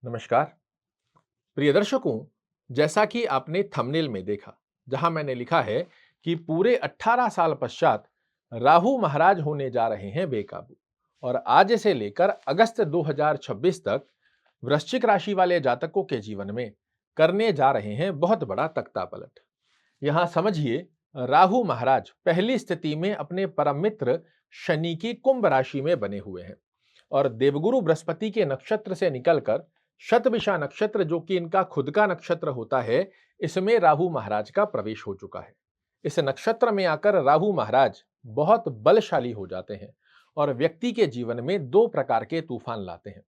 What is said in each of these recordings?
नमस्कार प्रिय दर्शकों। जैसा कि आपने थंबनेल में देखा, जहां मैंने लिखा है कि पूरे 18 साल पश्चात राहु महाराज होने जा रहे हैं बेकाबू। और आज से लेकर अगस्त 2026 तक वृश्चिक राशि वाले जातकों के जीवन में करने जा रहे हैं बहुत बड़ा तख्ता पलट। यहां समझिए, राहु महाराज पहली स्थिति में अपने परम मित्र शनि की कुंभ राशि में बने हुए हैं और देवगुरु बृहस्पति के नक्षत्र से निकलकर शतभिषा नक्षत्र, जो कि इनका खुद का नक्षत्र होता है, इसमें राहु महाराज का प्रवेश हो चुका है। इस नक्षत्र में आकर राहु महाराज बहुत बलशाली हो जाते हैं और व्यक्ति के जीवन में दो प्रकार के तूफान लाते हैं।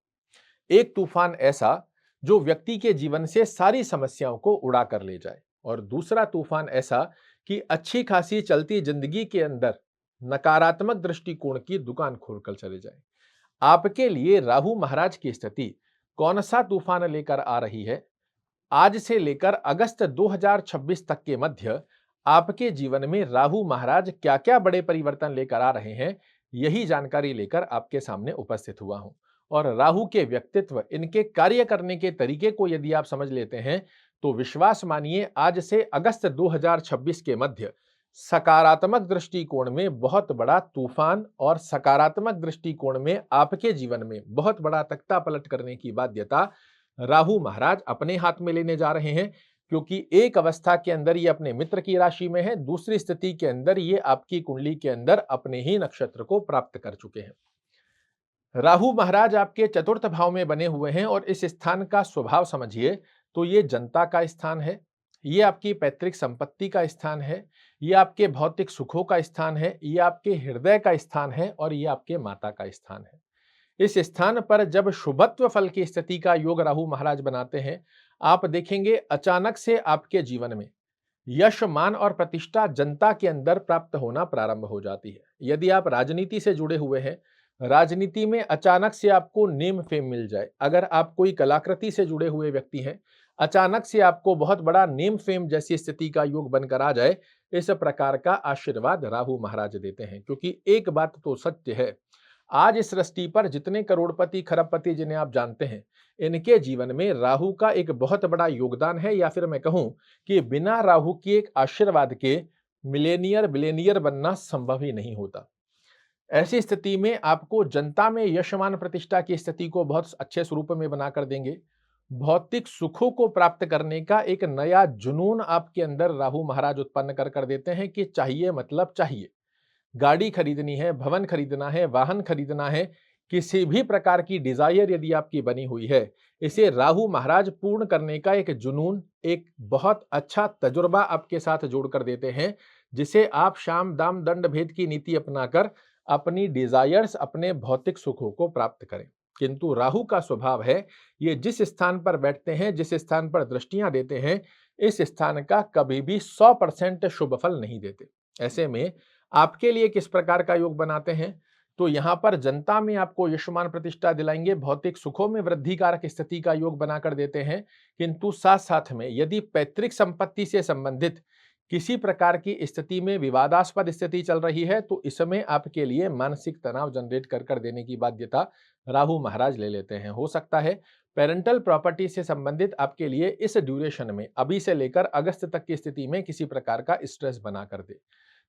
एक तूफान ऐसा जो व्यक्ति के जीवन से सारी समस्याओं को उड़ा कर ले जाए, और दूसरा तूफान ऐसा कि अच्छी खासी चलती जिंदगी के अंदर नकारात्मक दृष्टिकोण की दुकान खोलकर चले जाए। आपके लिए राहु महाराज की स्थिति कौन सा तूफान लेकर आ रही है, आज से लेकर अगस्त 2026 तक के मध्य आपके जीवन में राहु महाराज क्या-क्या बड़े परिवर्तन लेकर आ रहे हैं, यही जानकारी लेकर आपके सामने उपस्थित हुआ हूं। और राहु के व्यक्तित्व, इनके कार्य करने के तरीके को यदि आप समझ लेते हैं तो विश्वास मानिए, आज से अगस्त 2026 के मध्य सकारात्मक दृष्टिकोण में बहुत बड़ा तूफान और सकारात्मक दृष्टिकोण में आपके जीवन में बहुत बड़ा तख्ता पलट करने की बाध्यता राहु महाराज अपने हाथ में लेने जा रहे हैं। क्योंकि एक अवस्था के अंदर ये अपने मित्र की राशि में है, दूसरी स्थिति के अंदर ये आपकी कुंडली के अंदर अपने ही नक्षत्र को प्राप्त कर चुके हैं। राहु महाराज आपके चतुर्थ भाव में बने हुए हैं और इस स्थान का स्वभाव समझिए तो ये जनता का स्थान है, ये आपकी पैतृक संपत्ति का स्थान है, ये आपके भौतिक सुखों का स्थान है, ये आपके हृदय का स्थान है और ये आपके माता का स्थान है। इस स्थान पर जब शुभत्व फल की स्थिति का योग राहु महाराज बनाते हैं, आप देखेंगे अचानक से आपके जीवन में यश, मान और प्रतिष्ठा जनता के अंदर प्राप्त होना प्रारंभ हो जाती है। यदि आप राजनीति से जुड़े हुए हैं, राजनीति में अचानक से आपको नेम फेम मिल जाए। अगर आप कोई कलाकृति से जुड़े हुए व्यक्ति हैं, अचानक से आपको बहुत बड़ा नेम फेम जैसी स्थिति का योग बनकर आ जाए, इस प्रकार का आशीर्वाद राहु महाराज देते हैं। क्योंकि एक बात तो सत्य है, आज इस सृष्टि पर जितने करोड़पति खरबपति जिन्हें आप जानते हैं, इनके जीवन में राहु का एक बहुत बड़ा योगदान है, या फिर मैं कहूं कि बिना राहु की एक आशीर्वाद के मिलेनियर बिलेनियर बनना संभव ही नहीं होता। ऐसी स्थिति में आपको जनता में यशमान प्रतिष्ठा की स्थिति को बहुत अच्छे स्वरूप में बनाकर देंगे। भौतिक सुखों को प्राप्त करने का एक नया जुनून आपके अंदर राहु महाराज उत्पन्न कर देते हैं कि चाहिए मतलब चाहिए। गाड़ी खरीदनी है, भवन खरीदना है, वाहन खरीदना है, किसी भी प्रकार की डिजायर यदि आपकी बनी हुई है, इसे राहु महाराज पूर्ण करने का एक जुनून, एक बहुत अच्छा तजुर्बा आपके साथ जोड़ कर देते हैं, जिसे आप शाम दाम दंड भेद की नीति अपनाकर अपनी डिजायर्स, अपने भौतिक सुखों को प्राप्त करें। किंतु राहु का स्वभाव है, ये जिस स्थान पर बैठते हैं, जिस स्थान पर दृष्टियां देते हैं, इस स्थान का कभी भी 100% शुभ फल नहीं देते। ऐसे में आपके लिए किस प्रकार का योग बनाते हैं, तो यहां पर जनता में आपको यशमान प्रतिष्ठा दिलाएंगे, भौतिक सुखों में वृद्धिकारक स्थिति का योग बनाकर देते हैं। किंतु साथ साथ में यदि पैतृक संपत्ति से संबंधित किसी प्रकार की स्थिति में विवादास्पद स्थिति चल रही है, तो इसमें आपके लिए मानसिक तनाव जनरेट कर देने की बाध्यता राहु महाराज ले लेते हैं। हो सकता है पेरेंटल प्रॉपर्टी से संबंधित आपके लिए इस ड्यूरेशन में, अभी से लेकर अगस्त तक की स्थिति में किसी प्रकार का स्ट्रेस बना कर दे।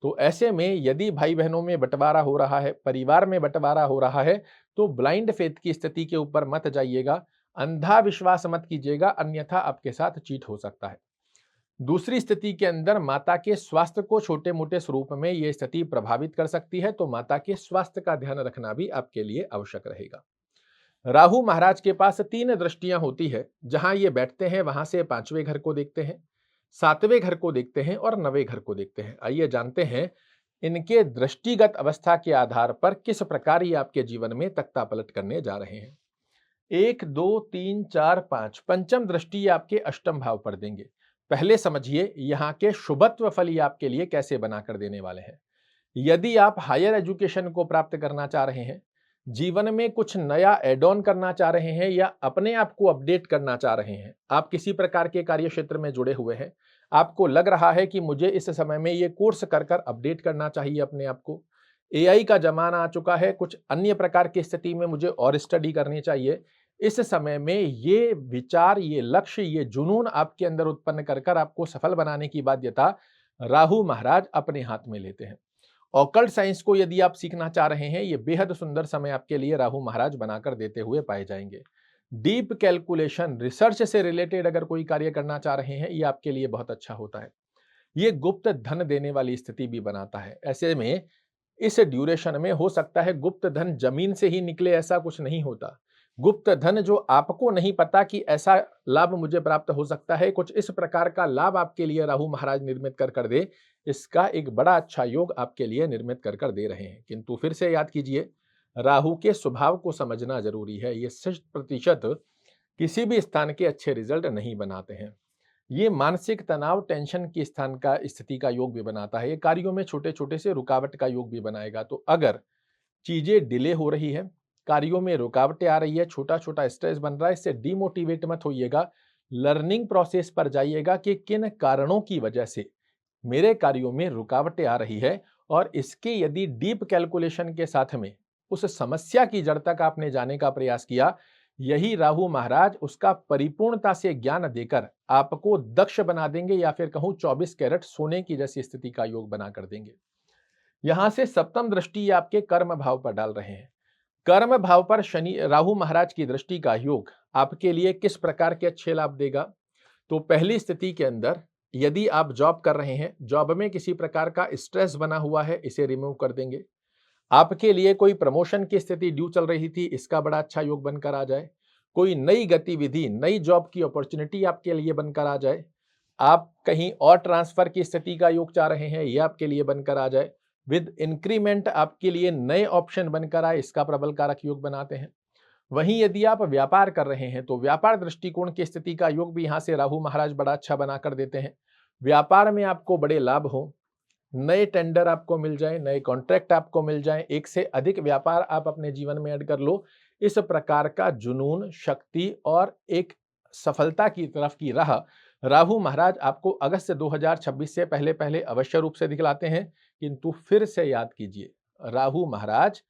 तो ऐसे में यदि भाई बहनों में बंटवारा हो रहा है, परिवार में बंटवारा हो रहा है, तो ब्लाइंड फेथ की स्थिति के ऊपर मत जाइएगा, अंधा विश्वास मत कीजिएगा, अन्यथा आपके साथ चीट हो सकता है। दूसरी स्थिति के अंदर माता के स्वास्थ्य को छोटे मोटे स्वरूप में यह स्थिति प्रभावित कर सकती है, तो माता के स्वास्थ्य का ध्यान रखना भी आपके लिए आवश्यक रहेगा। राहु महाराज के पास 3 दृष्टियां होती है, जहां ये बैठते हैं वहां से 5वें घर को देखते हैं, 7वें घर को देखते हैं और 9वें घर को देखते हैं। आइए जानते हैं इनके दृष्टिगत अवस्था के आधार पर किस प्रकार ये आपके जीवन में तख्ता पलट करने जा रहे हैं। 1 2 3 4 5 पंचम दृष्टि ये आपके अष्टम भाव पर देंगे। पहले समझिए यहाँ के शुभत्व फल ये आपके लिए कैसे बनाकर देने वाले हैं। यदि आप हायर एजुकेशन को प्राप्त करना चाह रहे हैं, जीवन में कुछ नया एड ऑन करना चाह रहे हैं, या अपने आप को अपडेट करना चाह रहे हैं, आप किसी प्रकार के कार्य क्षेत्र में जुड़े हुए हैं, आपको लग रहा है कि मुझे इस समय में ये कोर्स कर अपडेट करना चाहिए अपने आप को, एआई का जमाना आ चुका है, कुछ अन्य प्रकार की स्थिति में मुझे और स्टडी करनी चाहिए, इस समय में ये विचार, ये लक्ष्य, ये जुनून आपके अंदर उत्पन्न कर कर आपको सफल बनाने की बाध्यता राहु महाराज अपने हाथ में लेते हैं। ऑकल्ट साइंस को यदि आप सीखना चाह रहे हैं, ये बेहद सुंदर समय आपके लिए राहु महाराज बनाकर देते हुए पाए जाएंगे। डीप कैलकुलेशन, रिसर्च से रिलेटेड अगर कोई कार्य करना चाह रहे हैं, ये आपके लिए बहुत अच्छा होता है। ये गुप्त धन देने वाली स्थिति भी बनाता है। ऐसे में इस ड्यूरेशन में हो सकता है गुप्त धन जमीन से ही निकले, ऐसा कुछ नहीं होता। गुप्त धन जो आपको नहीं पता कि ऐसा लाभ मुझे प्राप्त हो सकता है, कुछ इस प्रकार का लाभ आपके लिए राहु महाराज निर्मित कर दे, इसका एक बड़ा अच्छा योग आपके लिए निर्मित कर दे रहे हैं। किंतु फिर से याद कीजिए, राहु के स्वभाव को समझना जरूरी है। ये 100% किसी भी स्थान के अच्छे रिजल्ट नहीं बनाते हैं। ये मानसिक तनाव, टेंशन की स्थान का स्थिति का योग भी बनाता है। ये कार्यों में छोटे छोटे से रुकावट का योग भी बनाएगा। तो अगर चीजें डिले हो रही है, कार्यों में रुकावटें आ रही है, छोटा छोटा स्ट्रेस बन रहा है, इससे डिमोटिवेट मत होइएगा। लर्निंग प्रोसेस पर जाइएगा कि किन कारणों की वजह से मेरे कार्यों में रुकावटें आ रही है, और इसके यदि डीप कैलकुलेशन के साथ में उस समस्या की जड़ तक आपने जाने का प्रयास किया, यही राहु महाराज उसका परिपूर्णता से ज्ञान देकर आपको दक्ष बना देंगे, या फिर कहूं 24 कैरेट सोने की जैसी स्थिति का योग बना कर देंगे। यहां से सप्तम दृष्टि आपके कर्म भाव पर डाल रहे हैं। कर्म भाव पर शनि राहु महाराज की दृष्टि का योग आपके लिए किस प्रकार के अच्छे लाभ देगा? तो पहली स्थिति के अंदर यदि आप जॉब कर रहे हैं, जॉब में किसी प्रकार का स्ट्रेस बना हुआ है, इसे रिमूव कर देंगे। आपके लिए कोई प्रमोशन की स्थिति ड्यू चल रही थी, इसका बड़ा अच्छा योग बनकर आ जाए। कोई नई गतिविधि, नई जॉब की अपॉर्चुनिटी आपके लिए बनकर आ जाए। आप कहीं और ट्रांसफर की स्थिति का योग चाह रहे हैं, यह आपके लिए बनकर आ जाए। विद इंक्रीमेंट आपके लिए नए ऑप्शन बनकर आए, इसका प्रबल कारक योग बनाते हैं। वहीं यदि आप व्यापार कर रहे हैं, तो व्यापार दृष्टिकोण की स्थिति का योग भी यहां से राहु महाराज बड़ा अच्छा बनाकर देते हैं। व्यापार में आपको बड़े लाभ हो, नए टेंडर आपको मिल जाए, नए कॉन्ट्रैक्ट आपको मिल जाए, एक से अधिक व्यापार आप अपने जीवन में ऐड कर लो। इस प्रकार का जुनून, शक्ति और एक सफलता की तरफ की राह राहु महाराज आपको अगस्त 2026 से पहले पहले अवश्य रूप से दिखलाते हैं। किंतु फिर से याद कीजिए, राहु महाराज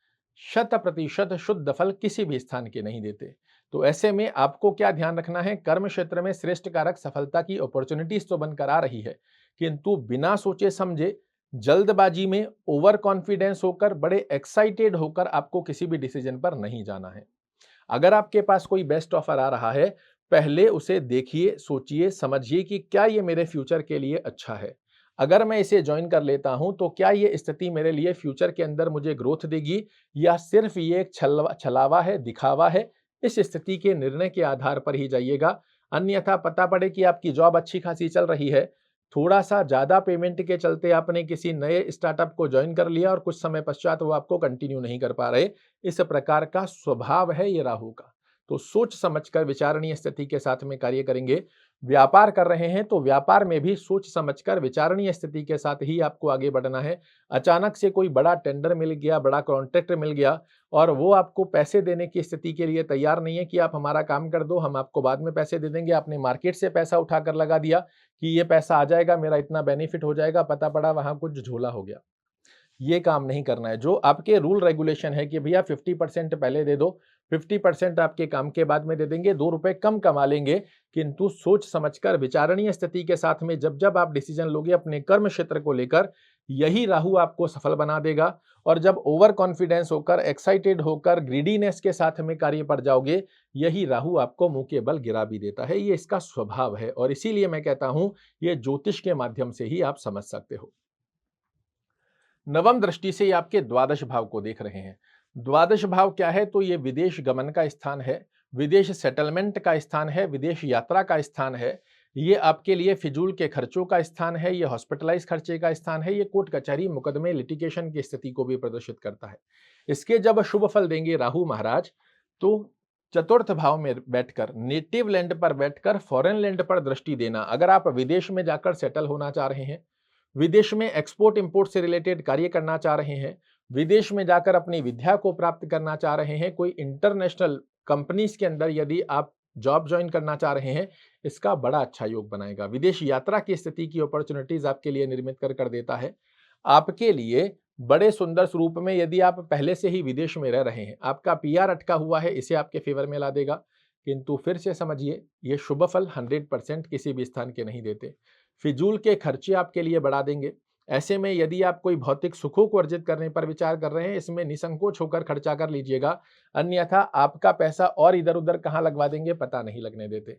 100% शुद्ध फल किसी भी स्थान के नहीं देते। तो ऐसे में आपको क्या ध्यान रखना है? कर्म क्षेत्र में श्रेष्ठ कारक सफलता की अपॉर्चुनिटीज तो बनकर आ रही है, किंतु बिना सोचे समझे, जल्दबाजी में, ओवर कॉन्फिडेंस होकर, बड़े एक्साइटेड होकर आपको किसी भी डिसीजन पर नहीं जाना है। अगर आपके पास कोई बेस्ट ऑफर आ रहा है, पहले उसे देखिए, सोचिए, समझिए कि क्या ये मेरे फ्यूचर के लिए अच्छा है। अगर मैं इसे ज्वाइन कर लेता हूं, तो क्या ये स्थिति मेरे लिए फ्यूचर के अंदर मुझे ग्रोथ देगी, या सिर्फ ये एक छलावा है, दिखावा है? इस स्थिति के निर्णय के आधार पर ही जाइएगा। अन्यथा पता पड़े कि आपकी जॉब अच्छी खासी चल रही है, थोड़ा सा ज्यादा पेमेंट के चलते आपने किसी नए स्टार्टअप को ज्वाइन कर लिया और कुछ समय पश्चात वो आपको कंटिन्यू नहीं कर पा रहे। इस प्रकार का स्वभाव है ये राहु का। तो सोच समझकर विचारणीय स्थिति के साथ में कार्य करेंगे। व्यापार कर रहे हैं, तो व्यापार में भी सोच समझकर विचारणीय स्थिति के साथ ही आपको आगे बढ़ना है। अचानक से कोई बड़ा टेंडर मिल गया, बड़ा कॉन्ट्रैक्ट मिल गया, और वो आपको पैसे देने की स्थिति के लिए तैयार नहीं है कि आप हमारा काम कर दो, हम आपको बाद में पैसे दे देंगे। आपने मार्केट से पैसा उठाकर लगा दिया कि ये पैसा आ जाएगा, मेरा इतना बेनिफिट हो जाएगा, पता पड़ा वहां कुछ झोला हो गया। ये काम नहीं करना है। जो आपके रूल रेगुलेशन है कि भैया 50% पहले दे दो, 50% आपके काम के बाद में दे देंगे, 2 रुपए कम कमा लेंगे, किंतु सोच समझकर विचारणीय स्थिति के साथ में जब जब आप डिसीजन लोगे अपने कर्म क्षेत्र को लेकर, यही राहु आपको सफल बना देगा। और जब ओवर कॉन्फिडेंस होकर, एक्साइटेड होकर, ग्रीडीनेस के साथ में कार्य पर जाओगे, यही राहु आपको मुंह के बल गिरा भी देता है। ये इसका स्वभाव है, और इसीलिए मैं कहता हूं ये ज्योतिष के माध्यम से ही आप समझ सकते हो। नवम दृष्टि से ये आपके द्वादश भाव को देख रहे हैं। द्वादश भाव क्या है? तो ये विदेश गमन का स्थान है, विदेश सेटलमेंट का स्थान है, विदेश यात्रा का स्थान है। ये आपके लिए फिजूल के खर्चों का स्थान है, ये हॉस्पिटलाइज खर्चे का स्थान है, ये कोर्ट कचहरी मुकदमे लिटिगेशन की स्थिति को भी प्रदर्शित करता है। इसके जब शुभ फल देंगे राहु महाराज, तो चतुर्थ भाव में बैठकर, नेटिव लैंड पर बैठकर फॉरेन लैंड पर दृष्टि देना। अगर आप विदेश में जाकर सेटल होना चाह रहे हैं, विदेश में एक्सपोर्ट इंपोर्ट से रिलेटेड कार्य करना चाह रहे हैं, विदेश में जाकर अपनी विद्या को प्राप्त करना चाह रहे हैं, कोई इंटरनेशनल कंपनीज के अंदर यदि आप जॉब ज्वाइन करना चाह रहे हैं, इसका बड़ा अच्छा योग बनाएगा। विदेश यात्रा की स्थिति की अपॉर्चुनिटीज आपके लिए निर्मित कर देता है। आपके लिए बड़े सुंदर स्वरूप में, यदि आप पहले से ही विदेश में रह रहे हैं, आपका पीआर अटका हुआ है, इसे आपके फेवर में ला देगा। किंतु फिर से समझिए, ये शुभ फल 100% किसी भी स्थान के नहीं देते। फिजूल के खर्चे आपके लिए बढ़ा देंगे। ऐसे में यदि आप कोई भौतिक सुखों को अर्जित करने पर विचार कर रहे हैं, इसमें निसंकोच होकर खर्चा कर लीजिएगा, अन्यथा आपका पैसा और इधर उधर कहाँ लगवा देंगे पता नहीं लगने देते।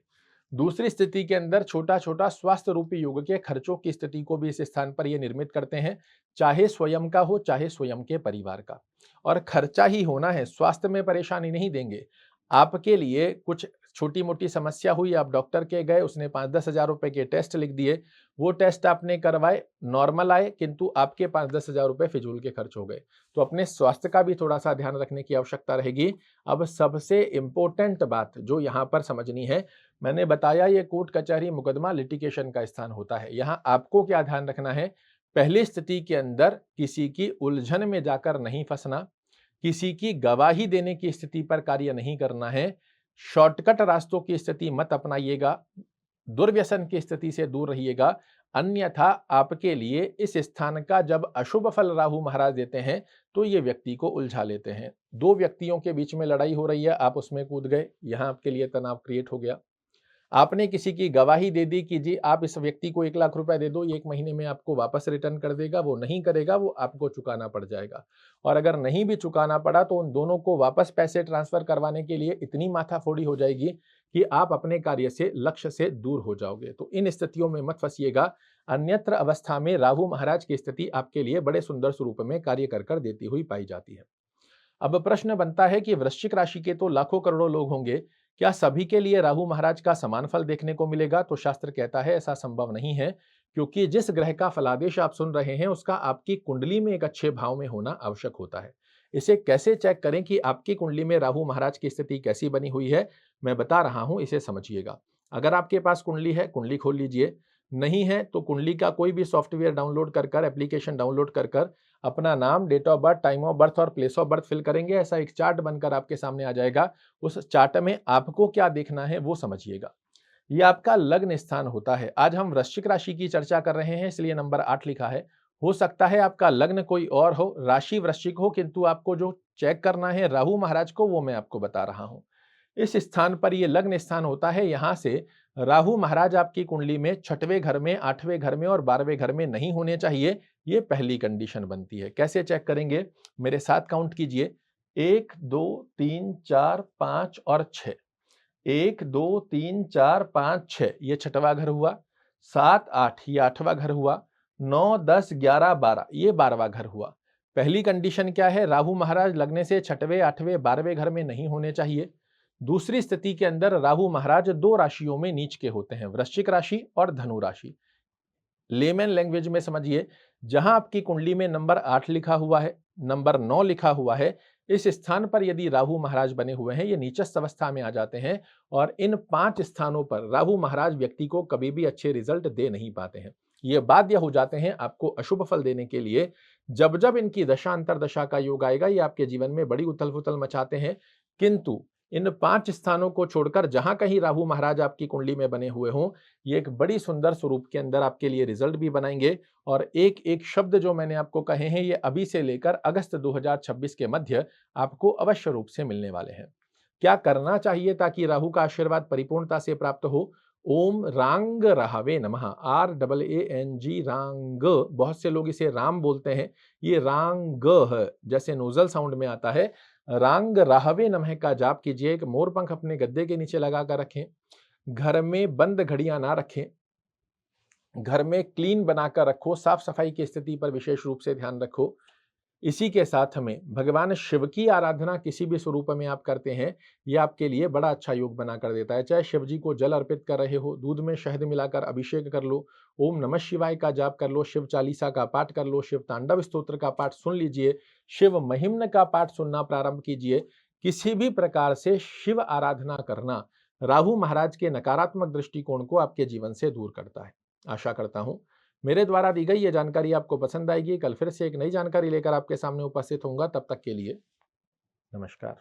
दूसरी स्थिति के अंदर छोटा छोटा स्वास्थ्य रूपी युग के खर्चों की स्थिति को भी इस स्थान पर ये निर्मित करते हैं, चाहे स्वयं का हो चाहे स्वयं के परिवार का। और खर्चा ही होना है, स्वास्थ्य में परेशानी नहीं देंगे। आपके लिए कुछ छोटी मोटी समस्या हुई, आप डॉक्टर के गए, उसने 5-10 हजार रुपए के टेस्ट लिख दिए, वो टेस्ट आपने करवाए, नॉर्मल आए, किंतु आपके 5-10 हजार रुपए फिजूल के खर्च हो गए। तो अपने स्वास्थ्य का भी थोड़ा सा ध्यान रखने की आवश्यकता रहेगी। अब सबसे इंपॉर्टेंट बात जो यहाँ पर समझनी है, मैंने बताया ये कोर्ट कचहरी मुकदमा लिटिगेशन का स्थान होता है। यहाँ आपको क्या ध्यान रखना है, पहली स्थिति के अंदर किसी की उलझन में जाकर नहीं फंसना, किसी की गवाही देने की स्थिति पर कार्य नहीं करना है, शॉर्टकट रास्तों की स्थिति मत अपनाइएगा, दुर्व्यसन की स्थिति से दूर रहिएगा, अन्यथा आपके लिए इस स्थान का जब अशुभ फल राहु महाराज देते हैं तो ये व्यक्ति को उलझा लेते हैं। दो व्यक्तियों के बीच में लड़ाई हो रही है, आप उसमें कूद गए, यहां आपके लिए तनाव क्रिएट हो गया। आपने किसी की गवाही दे दी कि जी आप इस व्यक्ति को 1 लाख रुपए दे दो, ये 1 महीने में आपको वापस रिटर्न कर देगा, वो नहीं करेगा, वो आपको चुकाना पड़ जाएगा। और अगर नहीं भी चुकाना पड़ा तो उन दोनों को वापस पैसे ट्रांसफर करवाने के लिए इतनी माथाफोड़ी हो जाएगी कि आप अपने कार्य से, लक्ष्य से दूर हो जाओगे। तो इन स्थितियों में मत फंसिएगा। अन्यत्र अवस्था में राहु महाराज की स्थिति आपके लिए बड़े सुंदर स्वरूप में कार्य कर देती हुई पाई जाती है। अब प्रश्न बनता है कि वृश्चिक राशि के तो लाखों करोड़ों लोग होंगे, क्या सभी के लिए राहु महाराज का समान फल देखने को मिलेगा? तो शास्त्र कहता है ऐसा संभव नहीं है, क्योंकि जिस ग्रह का फलादेश आप सुन रहे हैं उसका आपकी कुंडली में एक अच्छे भाव में होना आवश्यक होता है। इसे कैसे चेक करें कि आपकी कुंडली में राहु महाराज की स्थिति कैसी बनी हुई है, मैं बता रहा हूं, इसे समझिएगा। अगर आपके पास कुंडली है, कुंडली खोल लीजिए। नहीं है तो कुंडली का कोई भी सॉफ्टवेयर डाउनलोड कर एप्लीकेशन डाउनलोड कर अपना नाम, date of birth, time of birth और प्लेस ऑफ बर्थ फिल करेंगे, ऐसा एक चार्ट बनकर आपके सामने आ जाएगा। उस चार्ट में आपको क्या देखना है वो समझिएगा। ये आपका लग्न स्थान होता है। आज हम वृश्चिक राशि की चर्चा कर रहे हैं, इसलिए नंबर 8 लिखा है। हो सकता है आपका लग्न कोई और हो, राशि वृश्चिक हो, किंतु आपको जो चेक करना है राहु महाराज को, वो मैं आपको बता रहा हूं। इस स्थान पर ये लग्न स्थान होता है। यहां से राहु महाराज आपकी कुंडली में 6वें घर में, 8वें घर में और 12वें घर में नहीं होने चाहिए। ये पहली कंडीशन बनती है। कैसे चेक करेंगे, मेरे साथ काउंट कीजिए। 1 2 3 4 5 और 6। 1 2 3 4 5 6 ये 6वां घर हुआ। 7 8 ये 8वां घर हुआ। 9 10 11 12 ये 12वां घर हुआ। पहली कंडीशन क्या है, राहु महाराज लगने से 6वें 8वें 12वें घर में नहीं होने चाहिए। दूसरी स्थिति के अंदर राहु महाराज 2 राशियों में नीच के होते हैं, वृश्चिक राशि और धनु राशि। लेमन लैंग्वेज में समझिए, जहां आपकी कुंडली में नंबर 8 लिखा हुआ है, नंबर 9 लिखा हुआ है, इस स्थान पर यदि राहु महाराज बने हुए हैं, ये नीचस्थ अवस्था में आ जाते हैं और इन 5 स्थानों पर राहु महाराज व्यक्ति को कभी भी अच्छे रिजल्ट दे नहीं पाते हैं। ये बाध्य हो जाते हैं आपको अशुभ फल देने के लिए। जब जब इनकी दशा अंतरदशा का योग आएगा, ये आपके जीवन में बड़ी उथल पुथल मचाते हैं। किंतु इन 5 स्थानों को छोड़कर जहां कहीं राहु महाराज आपकी कुंडली में बने हुए हों, ये एक बड़ी सुंदर स्वरूप के अंदर आपके लिए रिजल्ट भी बनाएंगे। और एक एक शब्द जो मैंने आपको कहे हैं, ये अभी से लेकर अगस्त 2026 के मध्य आपको अवश्य रूप से मिलने वाले हैं। क्या करना चाहिए ताकि राहु का आशीर्वाद परिपूर्णता से प्राप्त हो? ओम रांग राहवे नमः, RAANG रांग। बहुत से लोग इसे राम बोलते हैं, ये रांग है, जैसे नोजल साउंड में आता है। रांग राहवे नमः का जाप कीजिए। एक मोर पंख अपने गद्दे के नीचे लगा कर रखें। घर में बंद घड़ियां ना रखें। घर में क्लीन बनाकर रखो, साफ सफाई की स्थिति पर विशेष रूप से ध्यान रखो। इसी के साथ में भगवान शिव की आराधना किसी भी स्वरूप में आप करते हैं, यह आपके लिए बड़ा अच्छा योग बना कर देता है। चाहे शिव जी को जल अर्पित कर रहे हो, दूध में शहद मिलाकर अभिषेक कर लो, ओम नमः शिवाय का जाप कर लो, शिव चालीसा का पाठ कर लो, शिव तांडव स्तोत्र का पाठ सुन लीजिए, शिव महिम्न का पाठ सुनना प्रारंभ कीजिए। किसी भी प्रकार से शिव आराधना करना राहु महाराज के नकारात्मक दृष्टिकोण को आपके जीवन से दूर करता है। आशा करता हूं मेरे द्वारा दी गई ये जानकारी आपको पसंद आएगी। कल फिर से एक नई जानकारी लेकर आपके सामने उपस्थित होऊंगा। तब तक के लिए नमस्कार।